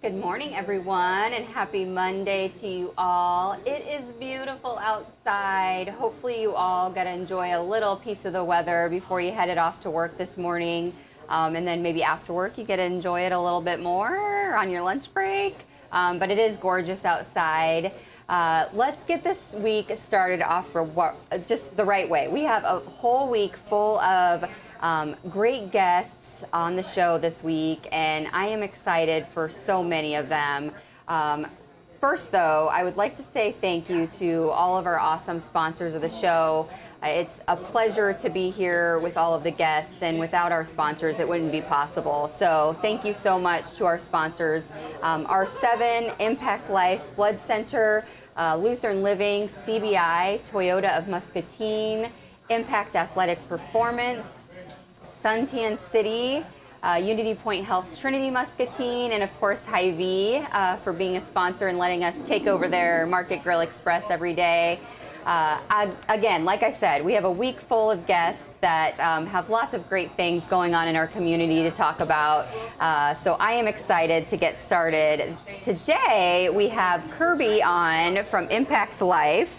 Good morning, everyone, and happy Monday to you all. It is beautiful outside. Hopefully you all got to enjoy a little piece of the weather before you headed off to work this morning. And then maybe after work you get to enjoy it a little bit more on your lunch break. But it is gorgeous outside. Let's get this week started off for just the right way. We have a whole week full of great guests on the show this week, and I am excited for so many of them. First, though, I would like to say thank you to all of our awesome sponsors of the show. It's a pleasure to be here with all of the guests, and without our sponsors, it wouldn't be possible. So thank you so much to our sponsors, R7, ImpactLife Blood Center, Lutheran Living, CBI, Toyota of Muscatine, Impact Athletic Performance, Suntan City, Unity Point Health Trinity Muscatine, and of course Hy-Vee for being a sponsor and letting us take over their Market Grill Express every day. Again, like I said, we have a week full of guests that have lots of great things going on in our community to talk about. So I am excited to get started. Today we have Kirby on from ImpactLife.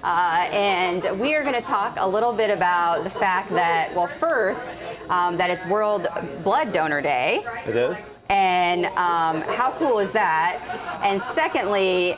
And we are going to talk a little bit about the fact that, well, first, that it's World Blood Donor Day. It is. And how cool is that? And secondly,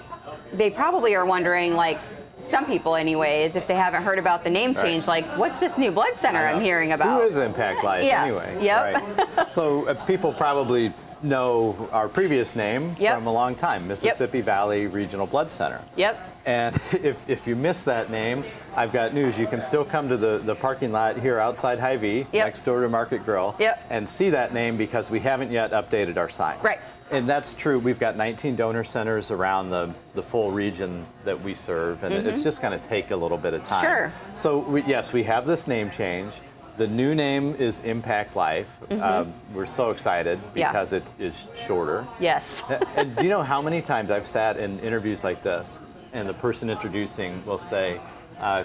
they probably are wondering, like, some people anyways, if they haven't heard about the name change, like, what's this new blood center I'm hearing about? Who is ImpactLife anyway? Yep. Right. So people probably know our previous name from a long time, Mississippi Valley Regional Blood Center. Yep. And if you miss that name, I've got news. You can still come to the parking lot here outside Hy-Vee, next door to Market Grill, and see that name because we haven't yet updated our sign. Right. And that's true. We've got 19 donor centers around the full region that we serve, and it's just going to take a little bit of time. Sure. So yes, we have this name change. The new name is ImpactLife. We're so excited because it is shorter. Yes. And do you know how many times I've sat in interviews like this, and the person introducing will say,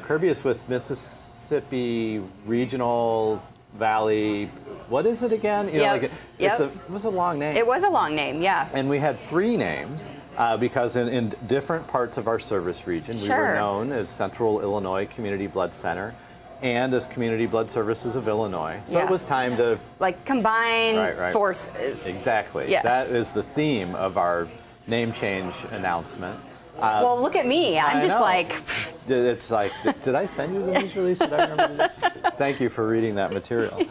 Kirby is with Mississippi Regional Valley. What is it again? You know, like it was a long name. It was a long name, yeah. And we had three names because in different parts of our service region, we were known as Central Illinois Community Blood Center and as Community Blood Services of Illinois. So it was time to combine forces. Exactly. Yes. That is the theme of our name change announcement. Well, look at me. I'm just like... It's like, did I send you the news release? Did I remember? Thank you for reading that material.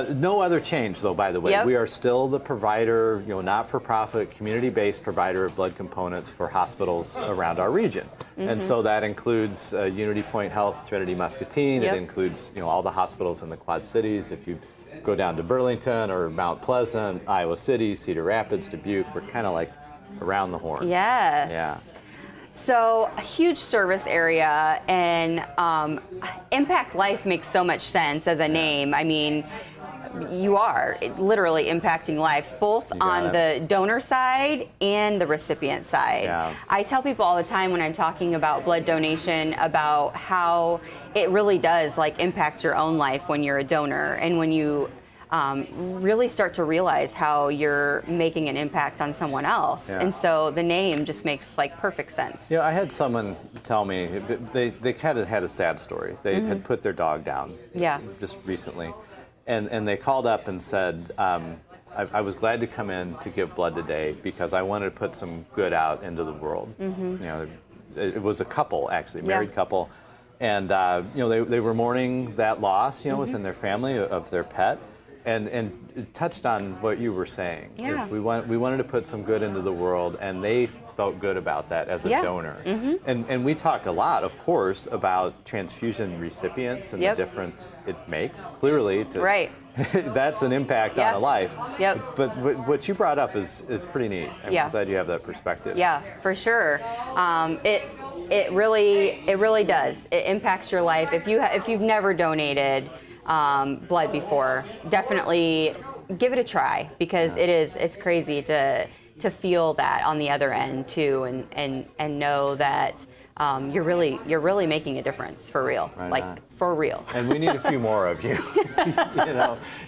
No other change, though, by the way. We are still the provider, not-for-profit, community-based provider of blood components for hospitals around our region. And so that includes Unity Point Health, Trinity Muscatine. It includes, all the hospitals in the Quad Cities. If you go down to Burlington or Mount Pleasant, Iowa City, Cedar Rapids, Dubuque, we're kind of like around the horn. Yes. Yeah. So a huge service area, and ImpactLife makes so much sense as a name. I mean, you are literally impacting lives, both on the donor side and the recipient side. Yeah. I tell people all the time when I'm talking about blood donation about how it really does impact your own life when you're a donor, and when you really start to realize how you're making an impact on someone else. And so the name just makes perfect sense. I had someone tell me, they kind of had a sad story. They had put their dog down just recently. And they called up and said, I was glad to come in to give blood today because I wanted to put some good out into the world. It was a couple, actually, married couple. And they were mourning that loss, within their family of their pet. And it touched on what you were saying. Is we wanted to put some good into the world, and they felt good about that as a donor. And we talk a lot, of course, about transfusion recipients and the difference it makes. Clearly, that's an impact on a life. But what you brought up is pretty neat. I'm glad you have that perspective. Yeah, for sure. It really does. It impacts your life. If you've never donated blood before, definitely give it a try, because it's crazy to feel that on the other end too, and know that you're really making a difference for real, for real. And we need a few more of you.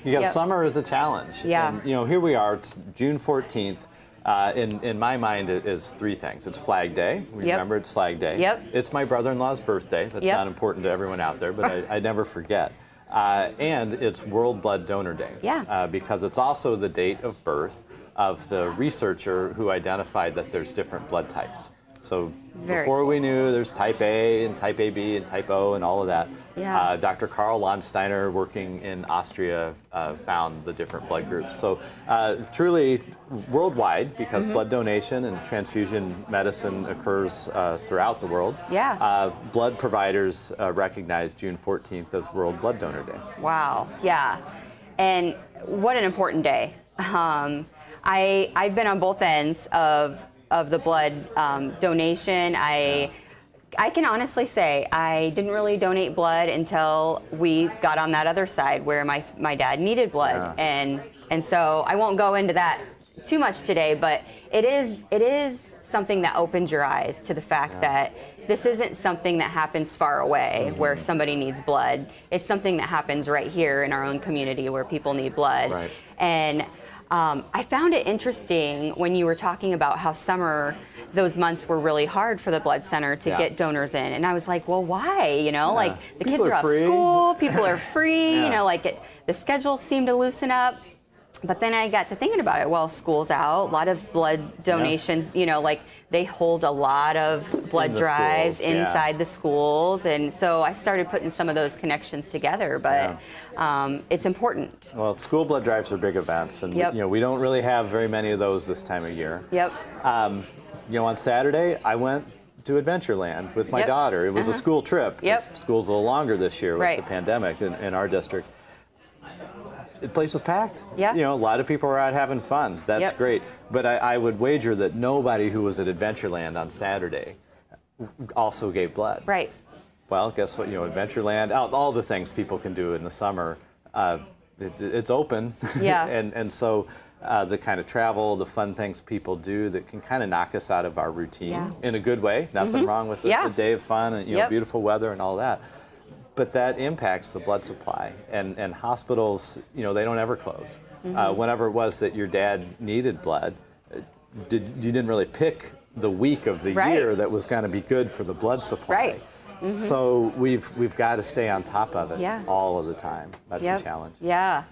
Because summer is a challenge. Yeah. And, here we are. It's June 14th. In my mind, it is three things. It's Flag Day. Remember, it's Flag Day. Yep. It's my brother-in-law's birthday. That's not important to everyone out there, but I never forget. And it's World Blood Donor Day. Yeah. Because it's also the date of birth of the researcher who identified that there's different blood types. So before we knew there's type A and type AB and type O and all of that, Dr. Karl Landsteiner, working in Austria, found the different blood groups. So truly worldwide, because blood donation and transfusion medicine occurs throughout the world, blood providers recognize June 14th as World Blood Donor Day. Wow, yeah. And what an important day. I've been on both ends of the blood donation. I can honestly say I didn't really donate blood until we got on that other side where my dad needed blood, and so I won't go into that too much today, but it is something that opens your eyes to the fact that this isn't something that happens far away where somebody needs blood. It's something that happens right here in our own community where people need blood. Right. And I found it interesting when you were talking about how those months were really hard for the blood center to get donors in. And I was like, well, why? You know, like the kids are off school, people are free, you know, like the schedules seem to loosen up. But then I got to thinking about it. Well, school's out, a lot of blood donations, you know, like they hold a lot of blood drives inside the schools. And so I started putting some of those connections together, but it's important. Well, school blood drives are big events, and you know, we don't really have very many of those this time of year. Yep. You know, on Saturday, I went to Adventureland with my daughter. It was a school trip. School's a little longer this year with the pandemic in our district. The place was packed. You know, a lot of people were out having fun. That's great. But I would wager that nobody who was at Adventureland on Saturday also gave blood. Right. Well, guess what? You know, Adventureland, all the things people can do in the summer, it's open. and so the kind of travel, the fun things people do that can kind of knock us out of our routine in a good way. Nothing wrong with a day of fun and you know, beautiful weather and all that. But that impacts the blood supply, and hospitals, you know, they don't ever close. Whenever it was that your dad needed blood, you didn't really pick the week of the year that was going to be good for the blood supply. So we've got to stay on top of it all of the time. That's the challenge. Yeah.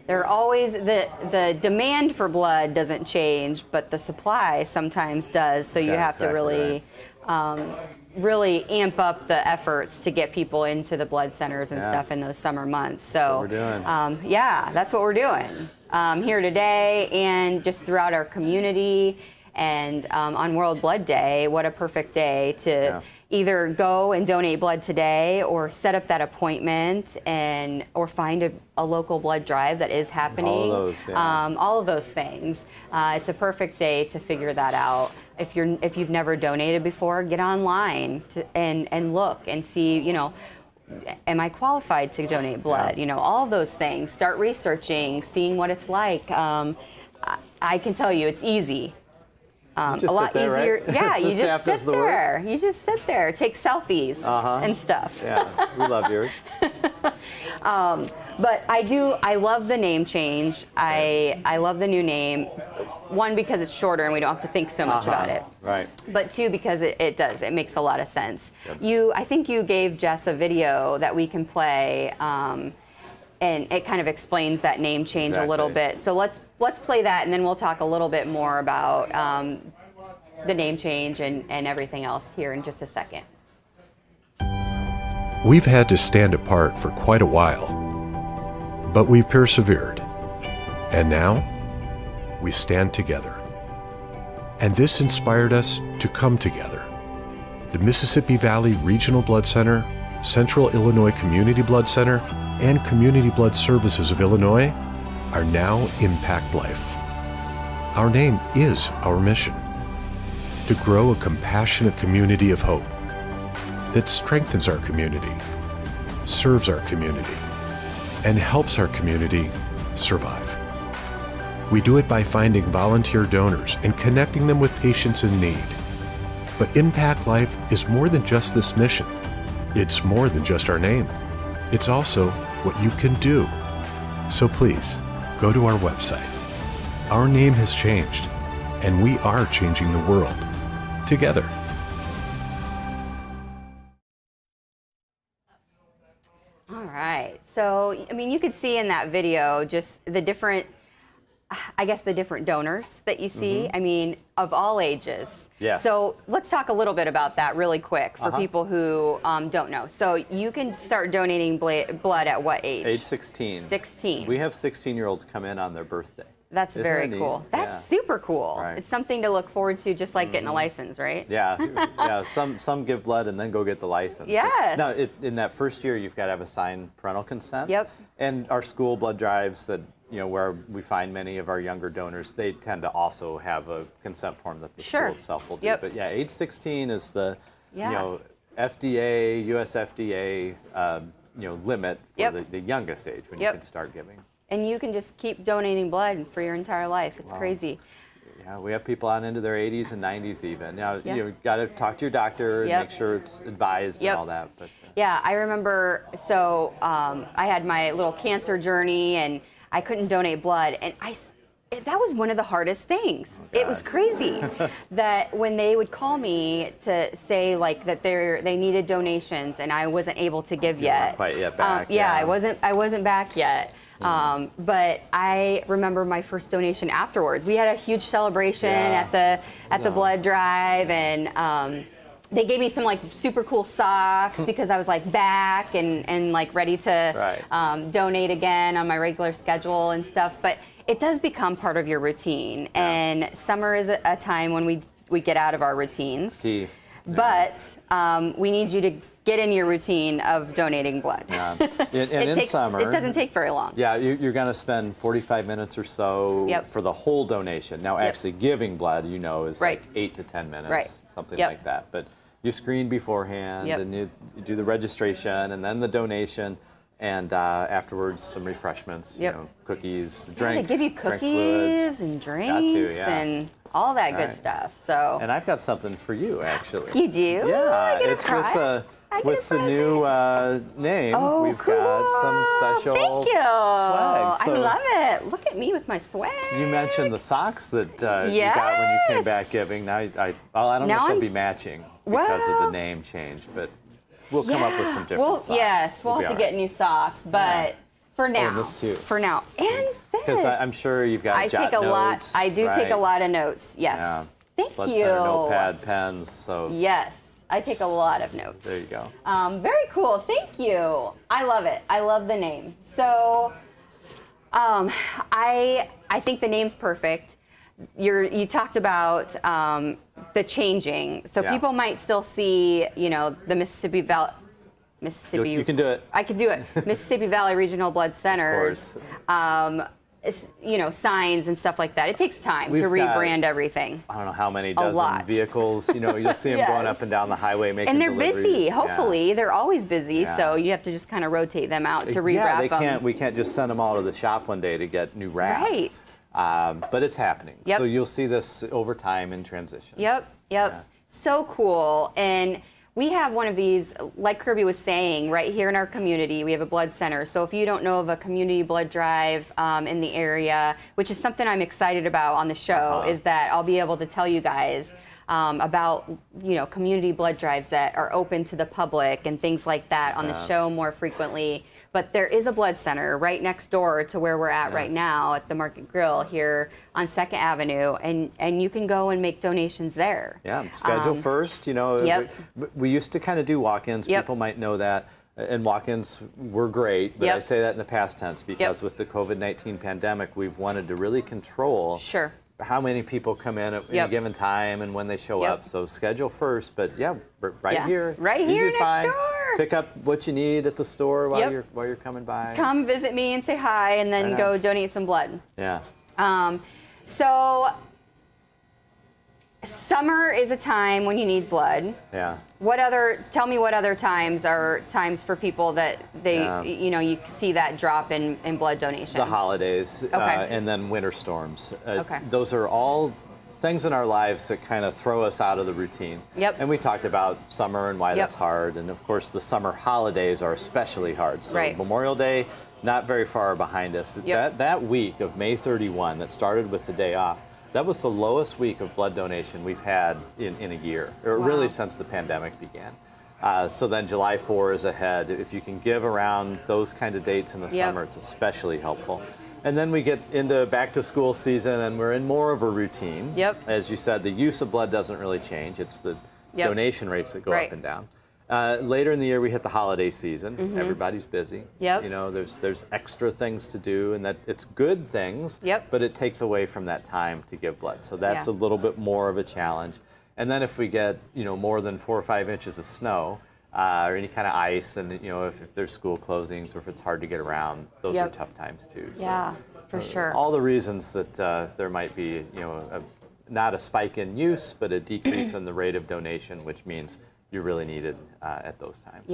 There are always the demand for blood doesn't change, but the supply sometimes does. So you have to really really amp up the efforts to get people into the blood centers and stuff in those summer months. So that's what we're doing. That's what we're doing here today and just throughout our community. And on World Blood Day, what a perfect day to either go and donate blood today or set up that appointment or find a local blood drive that is happening. All of those things. It's a perfect day to figure that out. If you've never donated before, get online and look and see, you know, am I qualified to donate blood? You know, all of those things. Start researching, seeing what it's like. I can tell you it's easy. A lot easier. Right? Yeah, you just sit there. You just sit there, take selfies and stuff. Yeah, we love yours. But I love the name change. I love the new name. One, because it's shorter and we don't have to think so much about it. Right. But two, because it makes a lot of sense. I think you gave Jess a video that we can play, and it kind of explains that name change a little bit. So let's play that, and then we'll talk a little bit more about the name change and everything else here in just a second. We've had to stand apart for quite a while, but we've persevered. And now, we stand together. And this inspired us to come together. The Mississippi Valley Regional Blood Center, Central Illinois Community Blood Center, and Community Blood Services of Illinois are now ImpactLife. Our name is our mission: to grow a compassionate community of hope that strengthens our community, serves our community, and helps our community survive. We do it by finding volunteer donors and connecting them with patients in need. But ImpactLife is more than just this mission. It's more than just our name. It's also what you can do. So please, go to our website. Our name has changed, and we are changing the world together. All right. So, I mean, you could see in that video just the different, I guess, the different donors that you see. I mean, of all ages. Yes. So let's talk a little bit about that really quick for people who don't know. So you can start donating blood at what age? Age 16. 16. We have 16-years come in on their birthday. That's Isn't very that cool. neat? That's super cool. Right. It's something to look forward to, just like getting a license, right? Yeah, yeah. Some give blood and then go get the license. Yes. Now, in that first year, you've got to have a signed parental consent. Yep. And our school blood drives that, where we find many of our younger donors, they tend to also have a consent form that the school itself will do. Yep. But yeah, age 16 is the, FDA, US FDA, limit for the youngest age when you can start giving. And you can just keep donating blood for your entire life. It's crazy. Yeah, we have people on into their 80s and 90s even. Now, you got to talk to your doctor and make sure it's advised and all that. But yeah, I remember, so I had my little cancer journey and I couldn't donate blood. And that was one of the hardest things. It was crazy that when they would call me to say like that they needed donations and I wasn't able to give yet. Not quite yet back. I wasn't back yet. But I remember my first donation afterwards. We had a huge celebration at the blood drive, and they gave me some like super cool socks because I was like back and like ready to donate again on my regular schedule and stuff. But it does become part of your routine, and summer is a time when we get out of our routines. Key. But we need you to get in your routine of donating blood. Yeah. In summer, it doesn't take very long. Yeah, you're going to spend 45 minutes or so for the whole donation. Now, actually giving blood, is like 8 to 10 minutes, something like that. But you screen beforehand, and you do the registration, and then the donation, and afterwards some refreshments, cookies, drink. They give you cookies and drinks and all that good stuff. So. And I've got something for you, actually. You do? Yeah, it's with the new name. We've got some special swag. I love it. Look at me with my swag. You mentioned the socks that you got when you came back giving. Now, I don't know if they'll be matching because of the name change, but we'll come up with some different socks. Yes, we'll have to get new socks, but for now. this too. For now. And this. Because I'm sure you've got notes. I do take a lot of notes, yes. Yeah. Thank Blood you. Center notepad, pens, so. Yes. I take a lot of notes. There you go. Very cool. Thank you. I love it. I love the name. So, I think the name's perfect. You talked about the changing. So people might still see, the Mississippi Valley. You can do it. I could do it. Mississippi Valley Regional Blood Center. Of course. Signs and stuff like that. It takes time to rebrand everything. I don't know how many dozen vehicles. You'll see them going up and down the highway making deliveries. And they're busy. Hopefully, they're always busy. So you have to just kind of rotate them out to rewrap them. We can't just send them all to the shop one day to get new wraps. Right. But it's happening. Yep. So you'll see this over time in transition. Yep. Yeah. So cool. And we have one of these, like Kirby was saying, right here in our community. We have a blood center. So if you don't know of a community blood drive in the area, which is something I'm excited about on the show, is that I'll be able to tell you guys about community blood drives that are open to the public and things like that on the show more frequently. But there is a blood center right next door to where we're at right now at the Market Grill here on 2nd Avenue, and you can go and make donations there. Yeah, schedule first. We used to kind of do walk-ins. People might know that. And walk-ins were great, but I say that in the past tense because with the COVID-19 pandemic, we've wanted to really control how many people come in at any given time and when they show up. So schedule first, but right here. Right here next door. Pick up what you need at the store while you're coming by. Come visit me and say hi, and then go donate some blood. Yeah. So summer is a time when you need blood. Yeah. Tell me what other times are times for people that you see that drop in blood donation? The holidays, and then winter storms. Those are all things in our lives that kind of throw us out of the routine. Yep. And we talked about summer and why that's hard. And of course, the summer holidays are especially hard. So Memorial Day, not very far behind us. That week of May 31 that started with the day off, That was the lowest week of blood donation we've had in a year, or really since the pandemic began. So then July 4 is ahead. If you can give around those kind of dates in the summer, it's especially helpful. And then we get into back to school season and we're in more of a routine. As you said, the use of blood doesn't really change. It's the donation rates that go up and down. Later in the year, we hit the holiday season. Everybody's busy. You know, there's extra things to do, and that it's good things, but it takes away from that time to give blood. So that's a little bit more of a challenge. And then if we get, you know, more than 4 or 5 inches of snow or any kind of ice, and you know, if there's school closings or if it's hard to get around, those are tough times too. So, for sure. All the reasons that there might be, you know, not a spike in use, but a decrease in the rate of donation, which means you really need it at those times.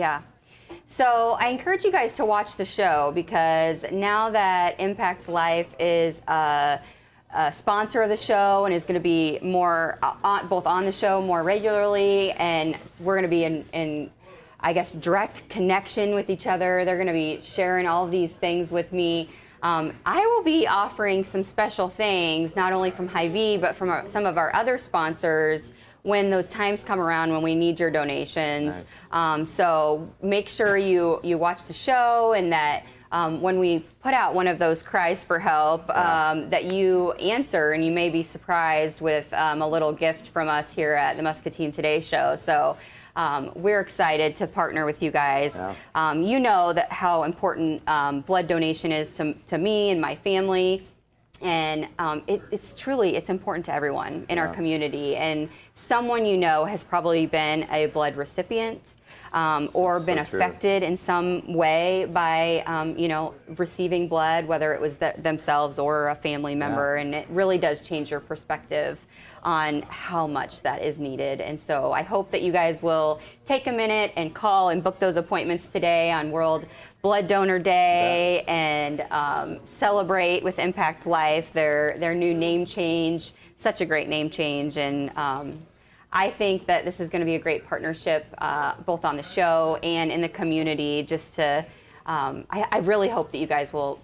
So I encourage you guys to watch the show, because now that ImpactLife is a sponsor of the show and is going to be more both on the show more regularly, and we're going to be in I guess direct connection with each other. They're going to be sharing all of these things with me. I will be offering some special things, not only from Hy-Vee, but from some of our other sponsors when those times come around when we need your donations. So make sure you watch the show, and that when we put out one of those cries for help, that you answer, and you may be surprised with a little gift from us here at the Muscatine Today show. So we're excited to partner with you guys. You know that how important blood donation is to me and my family. And it's important to everyone in our community. And someone you know has probably been a blood recipient or been affected in some way by, you know, receiving blood, whether it was themselves or a family member. And it really does change your perspective on how much that is needed. And so I hope that you guys will take a minute and call and book those appointments today on World Blood Donor Day, and celebrate with ImpactLife their new name change. Such a great name change, and I think that this is going to be a great partnership, both on the show and in the community. Just to, I really hope that you guys will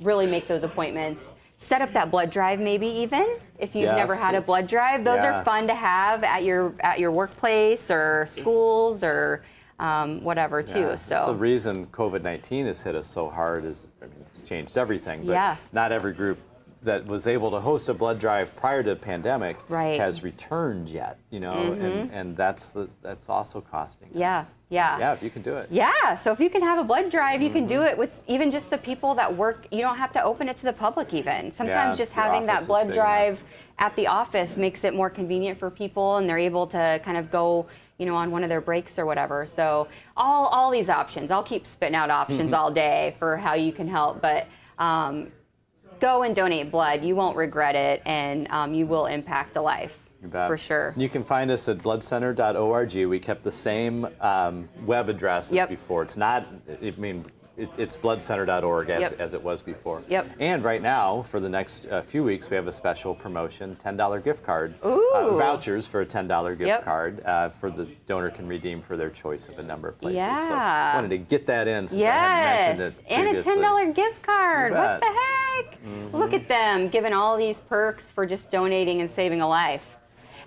really make those appointments. Set up that blood drive, maybe even if you've never had a blood drive. Those are fun to have at your workplace or schools or whatever too. So it's the reason COVID-19 has hit us so hard. It's changed everything. But not every group that was able to host a blood drive prior to the pandemic has returned yet. You know, and that's also costing us. Yeah, if you can do it. Yeah, so if you can have a blood drive, you can do it with even just the people that work. You don't have to open it to the public even. Sometimes just having that blood drive at the office makes it more convenient for people, and they're able to kind of go, you know, on one of their breaks or whatever. So all these options. I'll keep spitting out options all day for how you can help, but go and donate blood. You won't regret it, and you will impact a life. For sure. You can find us at bloodcenter.org. We kept the same web address as before. It's not, it's bloodcenter.org as it was before. And right now, for the next few weeks, we have a special promotion, $10 gift card, vouchers for a $10 gift card for the donor can redeem for their choice of a number of places. So I wanted to get that in since I hadn't mentioned it previously. And a $10 gift card. What the heck? Look at them giving all these perks for just donating and saving a life.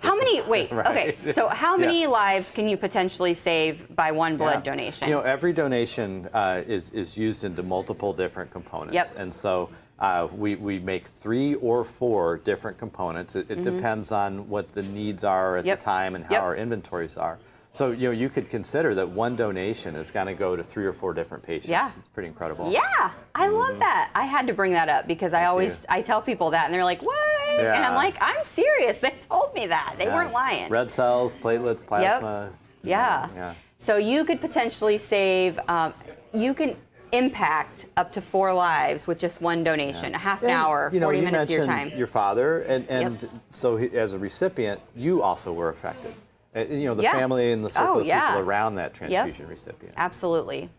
How many, okay, so how many lives can you potentially save by one blood donation? You know, every donation is used into multiple different components. And so we make 3 or 4 different components. It depends on what the needs are at the time and how our inventories are. So, you know, you could consider that one donation is going to go to 3 or 4 different patients. It's pretty incredible. I love that. I had to bring that up because I tell people that and they're like, what? And I'm like, I'm serious. They told me that. They weren't lying. Red cells, platelets, plasma. So you could potentially save, you can impact up to 4 lives with just one donation, a half an hour, 40 minutes of your time. Your father, and so as a recipient, you also were affected. You know, the family and the circle of people around that transfusion recipient. Absolutely.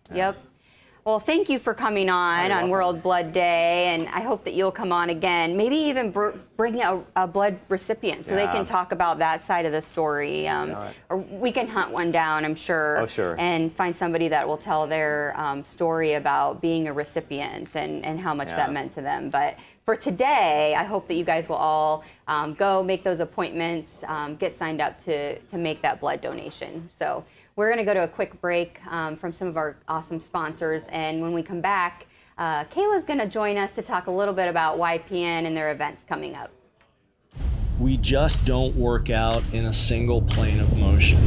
Well, thank you for coming on World Blood Day, and I hope that you'll come on again. Maybe even bring a blood recipient so they can talk about that side of the story. Or we can hunt one down, I'm sure. Oh, sure. And find somebody that will tell their story about being a recipient and how much that meant to them. But for today, I hope that you guys will all go make those appointments, get signed up to make that blood donation. So we're going to go to a quick break from some of our awesome sponsors, and when we come back, Kayla's going to join us to talk a little bit about YPN and their events coming up. We just don't work out in a single plane of motion.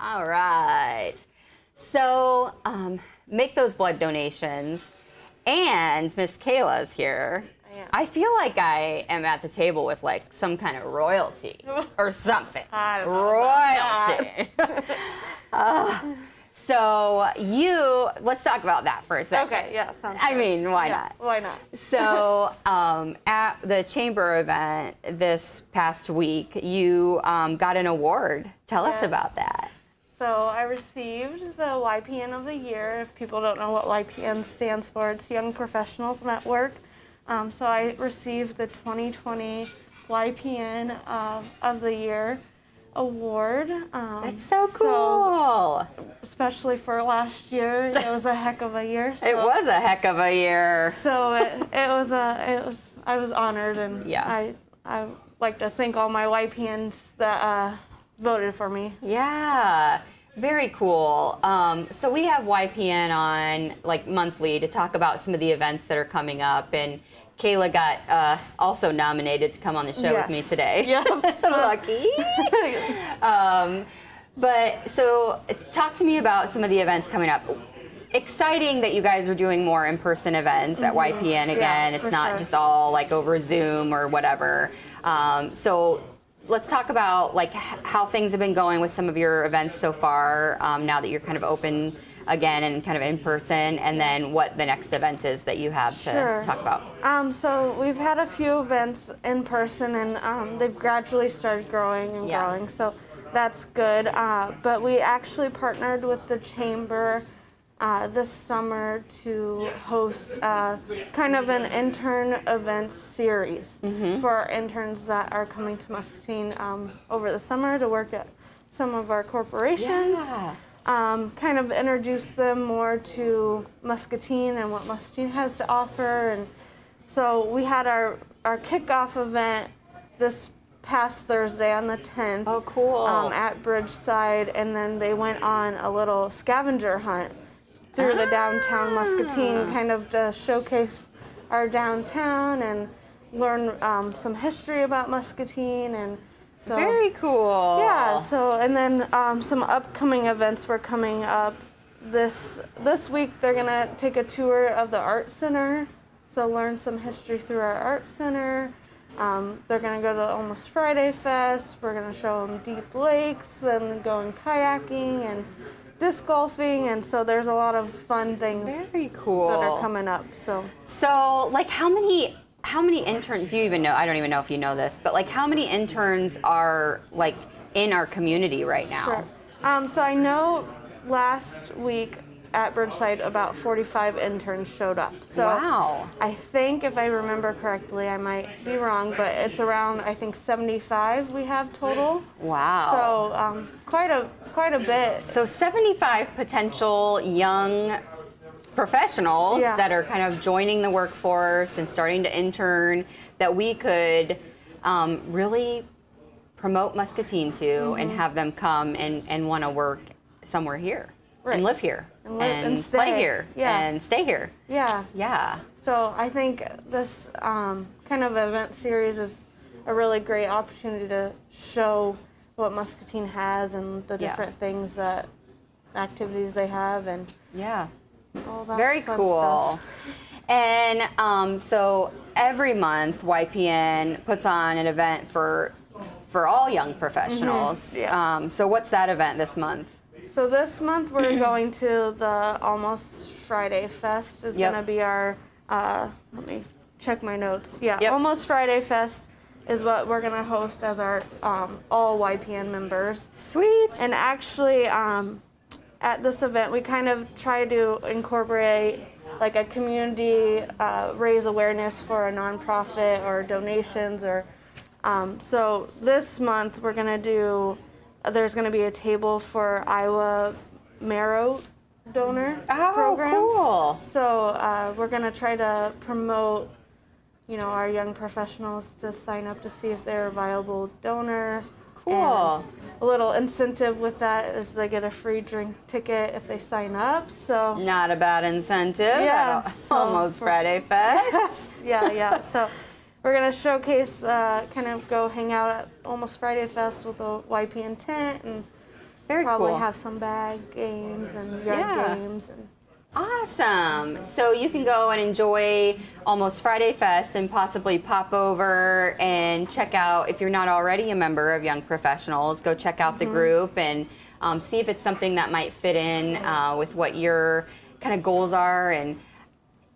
All right. So make those blood donations. And Miss Kayla's here. I feel like I am at the table with like some kind of royalty or something. Royalty. So let's talk about that for a second. Okay, yeah, sounds I good. mean, why Yeah, not? why not? So at the chamber event this past week, you got an award. Tell us Yes. about that. So I received the YPN of the Year. If people don't know what YPN stands for, it's Young Professionals Network. So I received the 2020 YPN of the Year award. That's so cool. Especially for last year, it was a heck of a year. So, It was a heck of a year. So I was honored, and Yeah. I like to thank all my YPNs that voted for me. Yeah, very cool. So we have YPN on like monthly to talk about some of the events that are coming up, and Kayla got also nominated to come on the show with me today. Yeah. Lucky. But so talk to me about some of the events coming up. Exciting that you guys are doing more in-person events at YPN again. It's not just all like over Zoom or whatever. So let's talk about like how things have been going with some of your events so far, now that you're kind of open again and kind of in person, and then what the next event is that you have to talk about. So we've had a few events in person, and they've gradually started growing and growing, so that's good. But we actually partnered with the Chamber this summer to host kind of an intern event series for our interns that are coming to Muscatine over the summer to work at some of our corporations. Kind of introduce them more to Muscatine and what Muscatine has to offer. And so we had our kickoff event this past Thursday on the 10th. Oh, cool. At Bridgeside, and then they went on a little scavenger hunt through the downtown Muscatine, kind of to showcase our downtown and learn some history about Muscatine. And so, very cool. yeah, so and then some upcoming events were coming up. This week they're gonna take a tour of the art center, so learn some history through our art center. They're gonna go to Almost Friday Fest. We're gonna show them deep lakes and going kayaking and disc golfing, and so there's a lot of fun things Very cool. that are coming up. So like how many interns do you even know? I don't even know if you know this, but like how many interns are like in our community right now? Sure. So I know last week at Bridgeside about 45 interns showed up. So Wow. I think if I remember correctly, I might be wrong, but it's around I think 75 we have total. Wow. So quite a bit. So 75 potential young professionals that are kind of joining the workforce and starting to intern that we could really promote Muscatine to and have them come and want to work somewhere here and live here and play here and stay here. Yeah. Yeah. So I think this kind of event series is a really great opportunity to show what Muscatine has and the different things that activities they have and all that very fun cool stuff. And so every month YPN puts on an event for all young professionals. So what's that event this month? So this month we're going to the Almost Friday Fest is going to be our, let me check my notes. Almost Friday Fest is what we're going to host as our all YPN members. Sweet. And actually at this event we kind of try to incorporate like a community, raise awareness for a nonprofit or donations or so this month we're going to do, there's going to be a table for Iowa Marrow donor program. Cool. So we're going to try to promote, our young professionals to sign up to see if they're a viable donor. Cool. And a little incentive with that is they get a free drink ticket if they sign up. So not a bad incentive. Yeah. Almost Friday Fest. yeah. So we're going to showcase, kind of go hang out at Almost Friday Fest with a YPN tent and probably have some bag games and yard games. And awesome. So you can go and enjoy Almost Friday Fest and possibly pop over and check out, if you're not already a member of Young Professionals, go check out the group and see if it's something that might fit in with what your kind of goals are. And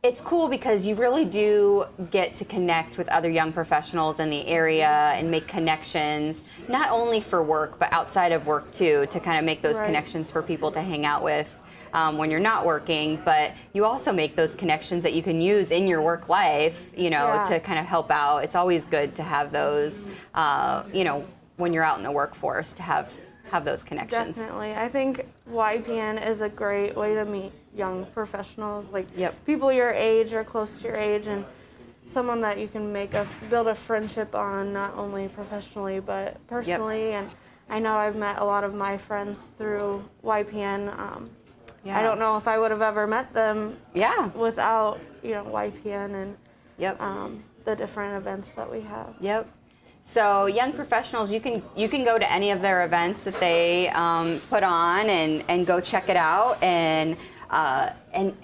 it's cool because you really do get to connect with other young professionals in the area and make connections, not only for work, but outside of work too, to kind of make those connections for people to hang out with when you're not working. But you also make those connections that you can use in your work life, to kind of help out. It's always good to have those, when you're out in the workforce, to have those connections. Definitely. I think YPN is a great way to meet young professionals, like people your age or close to your age, and someone that you can build a friendship on, not only professionally but personally. And I know I've met a lot of my friends through YPN. I don't know if I would have ever met them without YPN and the different events that we have. So young professionals, you can go to any of their events that they put on and go check it out. And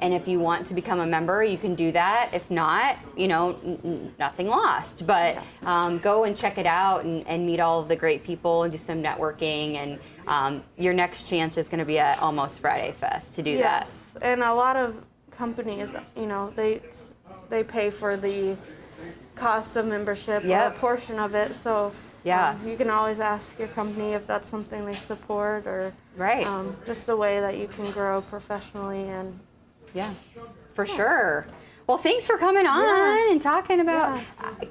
if you want to become a member, you can do that. If not, nothing lost. But go and check it out and meet all of the great people and do some networking. And your next chance is going to be at Almost Friday Fest to do that. Yes, and a lot of companies, they pay for the cost of membership or a portion of it. So you can always ask your company if that's something they support or just a way that you can grow professionally. And for sure. Well, thanks for coming on and talking about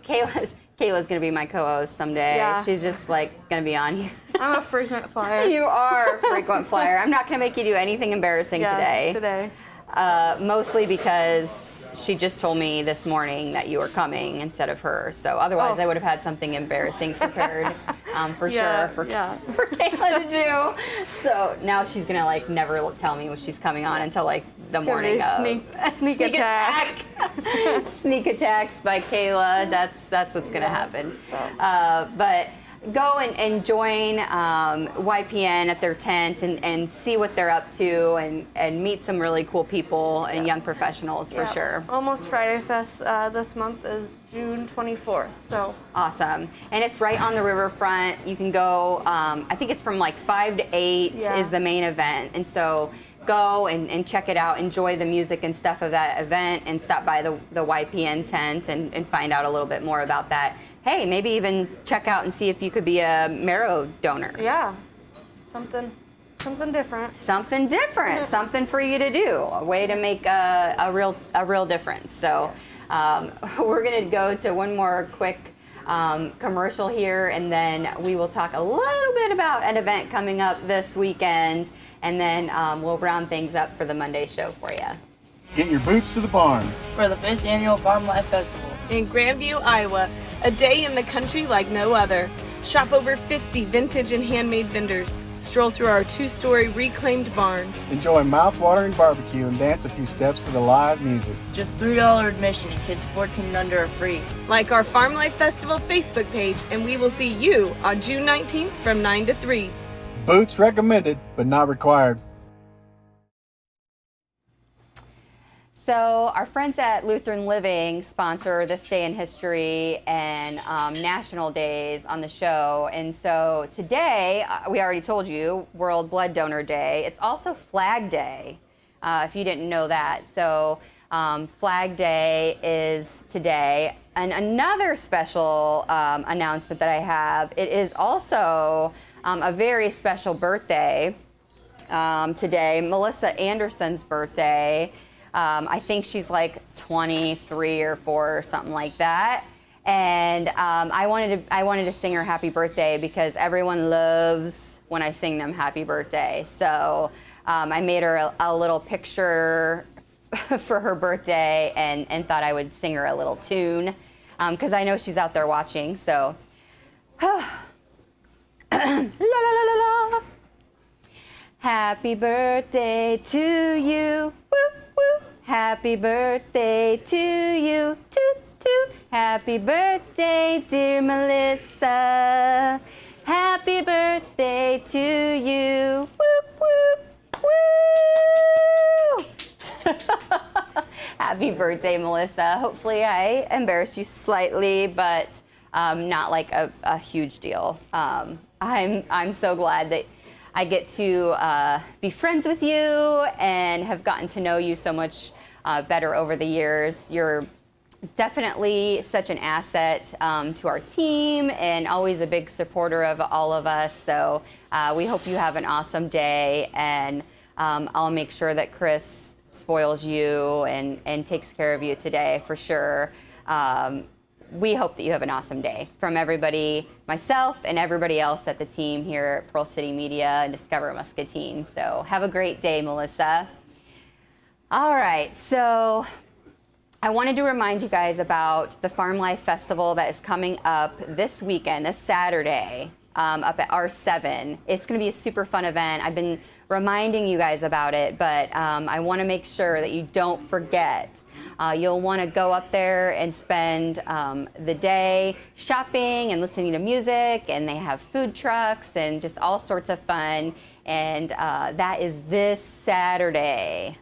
Kayla's going to be my co-host someday. She's just going to be on here. I'm a frequent flyer. You are a frequent flyer. I'm not going to make you do anything embarrassing today. Mostly because she just told me this morning that you were coming instead of her. So otherwise I would have had something embarrassing prepared for sure for Kayla to do. So now she's going to never tell me when she's coming on until the morning of. Sneak attack. Sneak attacks by Kayla. That's what's going to happen. But go and join YPN at their tent and see what they're up to and meet some really cool people and young professionals for sure. Almost Friday Fest this month is June 24th. So awesome. And it's right on the riverfront. You can go, I think it's from 5 to 8 is the main event. And so go and check it out, enjoy the music and stuff of that event, and stop by the YPN tent and find out a little bit more about that. Hey, maybe even check out and see if you could be a marrow donor. Yeah, something different. Something different, something for you to do, a way to make a real difference. So we're gonna go to one more quick commercial here, and then we will talk a little bit about an event coming up this weekend, and then we'll round things up for the Monday show for you. Get your boots to the barn for the 5th Annual Farm Life Festival in Grandview, Iowa, a day in the country like no other. Shop over 50 vintage and handmade vendors. Stroll through our 2-story reclaimed barn. Enjoy mouth-watering barbecue and dance a few steps to the live music. Just $3 admission and kids 14 and under are free. Like our Farm Life Festival Facebook page, and we will see you on June 19th from 9 to 3. Boots recommended, but not required. So our friends at Lutheran Living sponsor this day in history and national days on the show. And so today, we already told you, World Blood Donor Day. It's also Flag Day, if you didn't know that. So Flag Day is today. And another special announcement that I have, it is also a very special birthday today, Melissa Anderson's birthday. I think she's like 23 or 4 or something like that. And I wanted to sing her happy birthday because everyone loves when I sing them happy birthday. So I made her a little picture for her birthday and thought I would sing her a little tune because I know she's out there watching. So, la la la la la. Happy birthday to you. Woo, woo. Happy birthday to you. Toot, toot. Happy birthday, dear Melissa. Happy birthday to you. Woo, woo, woo. Happy birthday, Melissa. Hopefully I embarrassed you slightly, but not like a huge deal. I'm so glad that I get to be friends with you and have gotten to know you so much better over the years. You're definitely such an asset to our team and always a big supporter of all of us. So we hope you have an awesome day, and I'll make sure that Chris spoils you and takes care of you today for sure. We hope that you have an awesome day. From everybody, myself and everybody else at the team here at Pearl City Media and Discover Muscatine. So have a great day, Melissa. All right, so I wanted to remind you guys about the Farm Life Festival that is coming up this weekend, this Saturday, up at R7. It's going to be a super fun event. I've been reminding you guys about it, but I want to make sure that you don't forget. You'll want to go up there and spend the day shopping and listening to music, and they have food trucks and just all sorts of fun. And that is this Saturday.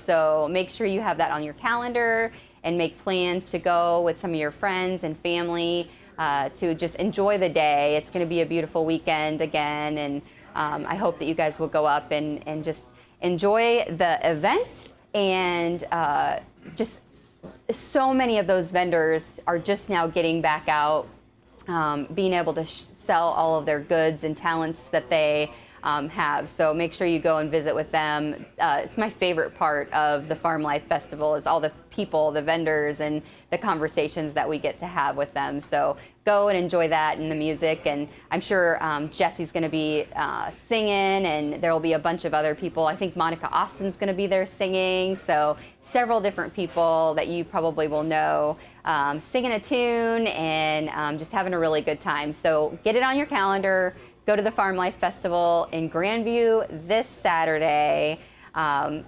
So make sure you have that on your calendar and make plans to go with some of your friends and family to just enjoy the day. It's going to be a beautiful weekend again, and I hope that you guys will go up and just enjoy the event. And just so many of those vendors are just now getting back out, being able to sell all of their goods and talents that they have. So make sure you go and visit with them. It's my favorite part of the Farm Life Festival is all the people, the vendors, and the conversations that we get to have with them. So go and enjoy that and the music. And I'm sure Jesse's going to be singing, and there will be a bunch of other people. I think Monica Austin's going to be there singing. So several different people that you probably will know singing a tune and just having a really good time. So get it on your calendar. Go to the Farm Life Festival in Grandview this Saturday. I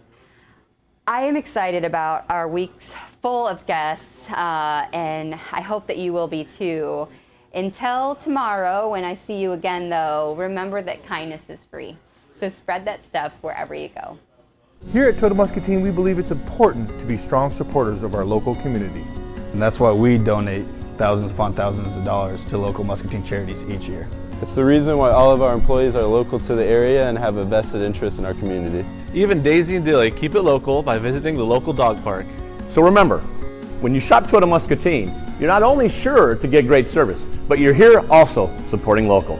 am excited about our weeks full of guests, and I hope that you will be too. Until tomorrow, when I see you again, though, remember that kindness is free. So spread that stuff wherever you go. Here at Total Muscatine, we believe it's important to be strong supporters of our local community. And that's why we donate thousands upon thousands of dollars to local Muscatine charities each year. It's the reason why all of our employees are local to the area and have a vested interest in our community. Even Daisy and Dilly keep it local by visiting the local dog park. So remember, when you shop Total Muscatine, you're not only sure to get great service, but you're here also supporting local.